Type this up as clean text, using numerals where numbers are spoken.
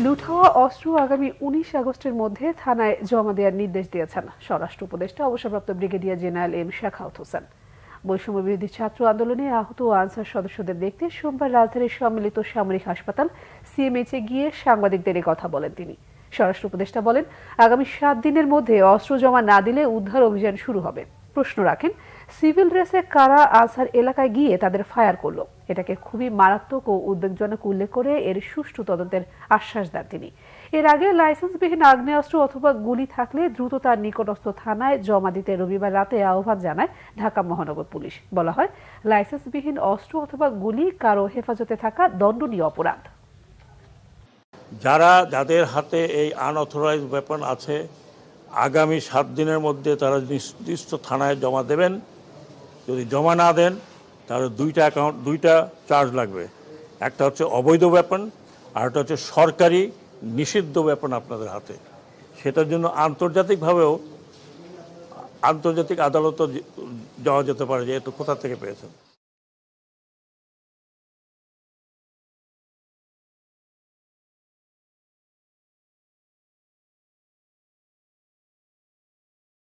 লুট হওয়া অস্ত্র আগামী ১৯ আগস্টের মধ্যে থানায় জমা দেওয়ার নির্দেশ দিয়েছেন স্বরাষ্ট্র উপদেষ্টা অবসরপ্রাপ্ত brigadier general M Shakhawat Hossain. বৈষম্য বিরোধী ছাত্র আন্দোলনে আহত ও আনসার সদস্যদের দেখতে সোমবার রাজধানীর সম্মিলিত সামরিক হাসপাতাল সিএমএইচে গিয়ে সাংবাদিকদের কথা বলেন তিনি। স্বরাষ্ট্র উপদেষ্টা বলেন, আগামী ৭ দিনের মধ্যে অস্ত্র জমা না দিলে উদ্ধার অভিযান শুরু হবে। প্রশ্ন রাখেন, সিভিল ড্রেসে কারা আনসার এলাকায় গিয়ে তাদের ফায়ার করলো? এটাকে খুবই মারাত্মক ও উদ্বেগজনক উল্লেখ করে এর সুষ্ঠু তদন্তের আশ্বাস দেন তিনি। এর আগে লাইসেন্সবিহীন আগ্নেয়াস্ত্র অথবা গুলি থাকলে দ্রুত তার নিকটস্থ থানায় জমা দিতে রবিবার রাতে আহ্বান জানায় ঢাকা মহানগর পুলিশ। বলা হয়, লাইসেন্সবিহীন অস্ত্র অথবা গুলি কারো হেফাজতে থাকা দণ্ডনীয় অপরাধ। যাদের হাতে এই আনঅথরাইজড ওয়েপন আছে, আগামী ৭ দিনের মধ্যে তারা নির্দিষ্ট থানায় জমা দেবেন। যদি জমা না দেন তাহলে দুইটা চার্জ লাগবে। একটা হচ্ছে অবৈধ ওয়েপন, আর একটা হচ্ছে সরকারি নিষিদ্ধ ওয়েপন আপনাদের হাতে। সেটার জন্য আন্তর্জাতিক আদালতও যাওয়া যেতে পারে যে এত কোথা থেকে পেয়েছেন।